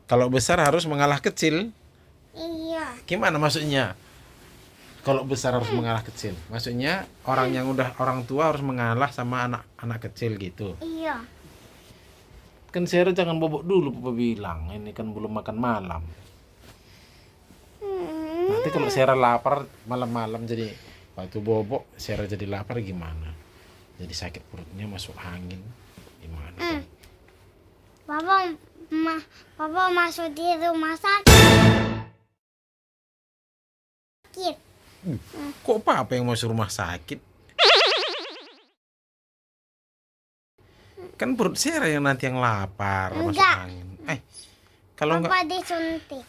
Kalau besar harus mengalah kecil. Iya. Gimana maksudnya? Kalau besar harus mengalah kecil. Maksudnya orang yang udah orang tua harus mengalah sama anak-anak kecil gitu. Iya. Kan Sarah jangan bobok dulu, Papa bilang. Ini kan belum makan malam. Nanti kalau Sarah lapar malam-malam jadi waktu bobok, Sarah jadi lapar gimana? Jadi sakit perutnya, masuk angin. Gimana? Papa masuk di rumah sakit. Kok Papa yang masuk rumah sakit? Kan perut Sarah yang nanti yang lapar, masuk Enggak. angin. Kalau enggak, Papa disuntik.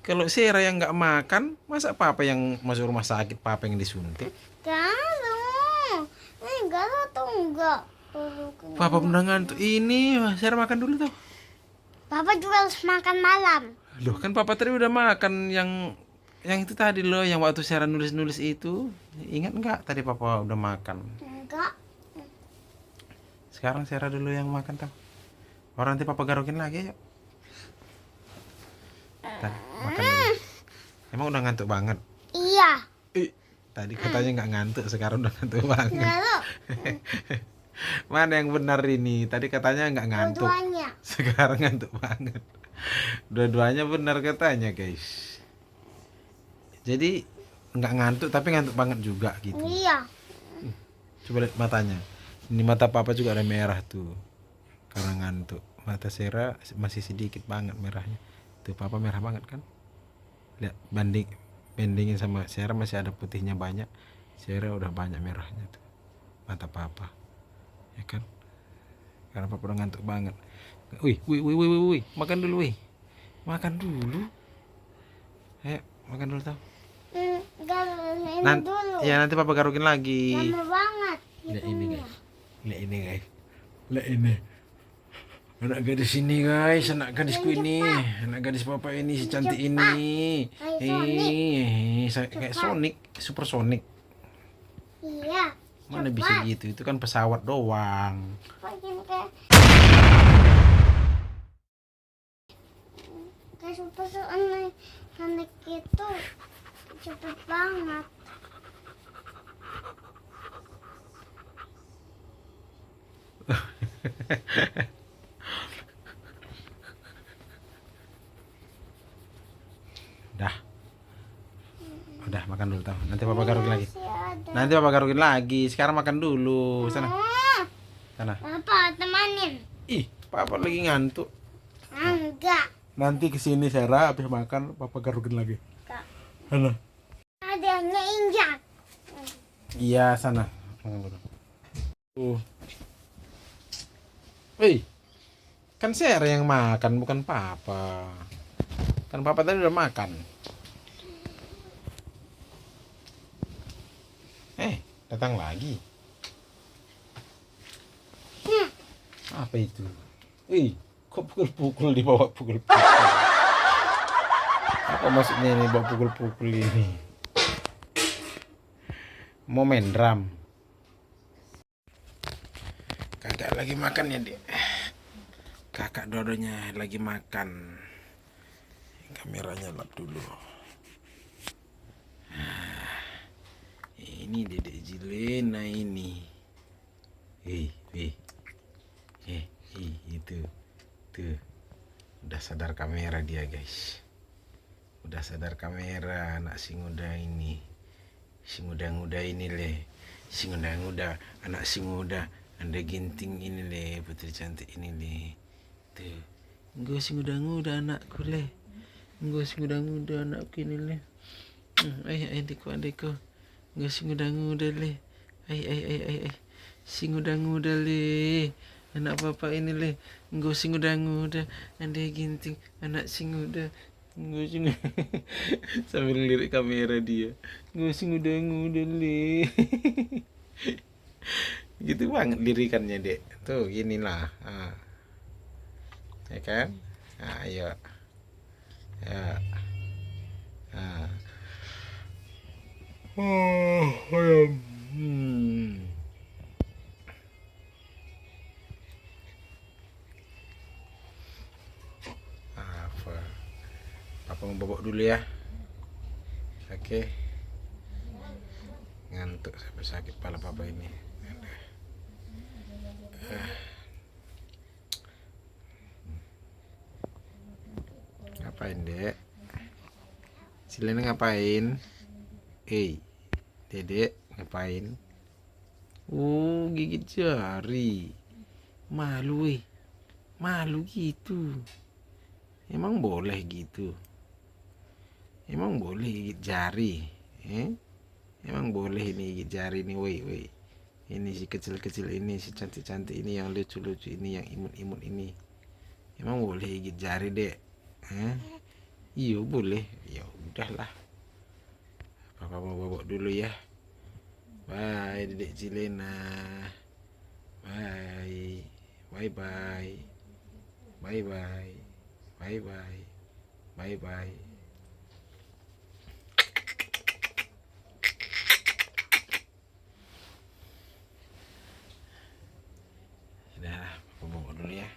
kalau Sarah yang nggak makan, masa Papa yang masuk rumah sakit, Papa yang disuntik? Enggak tuh enggak. Papa benar ngantuk. Ini, Sarah makan dulu tuh. Papa juga harus makan malam. Loh, kan Papa tadi udah makan yang itu tadi loh, yang waktu Sarah nulis-nulis itu. Ingat nggak tadi Papa udah makan? Enggak. Sekarang Sarah dulu yang makan tuh. Orang nanti Papa garokin lagi yuk. Makan dulu. Emang udah ngantuk banget? Iya. Tadi katanya nggak ngantuk, sekarang udah ngantuk banget. Lalu Mana yang benar ini? Tadi katanya nggak ngantuk, dua-duanya. sekarang ngantuk banget. Dua-duanya benar katanya guys. Jadi nggak ngantuk tapi ngantuk banget juga gitu. Iya. Coba lihat matanya. Ini mata Papa juga ada merah tuh karena ngantuk. Mata Sarah masih sedikit banget merahnya. Tuh Papa merah banget kan? Lihat bandingin sama Sarah masih ada putihnya banyak. Sarah udah banyak merahnya tuh. Mata Papa. Ya kan? Karena Papa udah ngantuk banget. Wih, makan dulu, wih. Makan dulu. Ayo, makan dulu tau. Ini dulu. Ya nanti Papa garukin lagi. Lama banget. Lihat ini guys. Lihat ini guys. Lihat ini. Anak gadis ini guys, anak gadisku ini, anak gadis Papa ini si cantik ini. Kayak Sonic, Super Sonic. Iya. Mana bisa gitu? Itu kan pesawat doang. Kayak super anak itu cepet banget. Udah makan dulu tau. Nanti Papa garukin lagi. Masih ada. Nanti Papa garukin lagi. Sekarang makan dulu. Sana. Sana. Papa temanin. Ih, Papa lagi ngantuk. Enggak. Nanti kesini Sarah habis makan Papa garukin lagi. Enggak. Sana. Adanya injak. Iya, sana. Makan dulu. Kan Sarah yang makan bukan Papa. Kan Papa tadi udah makan. Datang lagi. Apa itu? Kok pukul-pukul di bawah pukul-pukul? Apa maksudnya ini bawa pukul-pukul ini? Mau main drum? Kakak lagi makan ya, Dek. Kakak dodonya lagi makan. Kameranya lap dulu. Ini Dedek Jilena ini. Itu. Tuh. Udah sadar kamera dia, guys. Udah sadar kamera anak si muda ini. Si muda-muda ini leh. Si muda-muda, anak si muda. Anda ginting ini leh, putri cantik ini leh. Tuh. Enggak si muda-muda anakku leh. Enggak si muda-muda anakku ini leh. Adikku. Enggak si muda-muda leh. Ay. Si muda-muda leh. Anak Papa ini leh. Enggak si muda-muda. Anda ginting anak si muda. Enggak si sambil lirik kamera dia. Enggak si muda-muda leh. Gitu banget lirikannya, Dek. Tuh ginilah. Ya kan? Ayo. Ya. mau bobok dulu ya. Oke. Ngantuk sampai sakit kepala papa ini. Ngapain, Dek? Silene ngapain? Dedek ngapain? Gigit jari. Malu, malu gitu. Emang boleh gitu? Emang boleh gigit jari? Emang boleh ini gigit jari nih, woi. Ini si kecil-kecil ini, si cantik-cantik ini, yang lucu-lucu ini, yang imut-imut ini. Emang boleh gigit jari, Dek? Iya boleh. Ya udahlah. Papa mau bobok dulu ya. Bye, Dedek Cilena. Bye. Bye-bye. Bye-bye. Bye-bye. Bye-bye. Udah, Papa bobok dulu ya.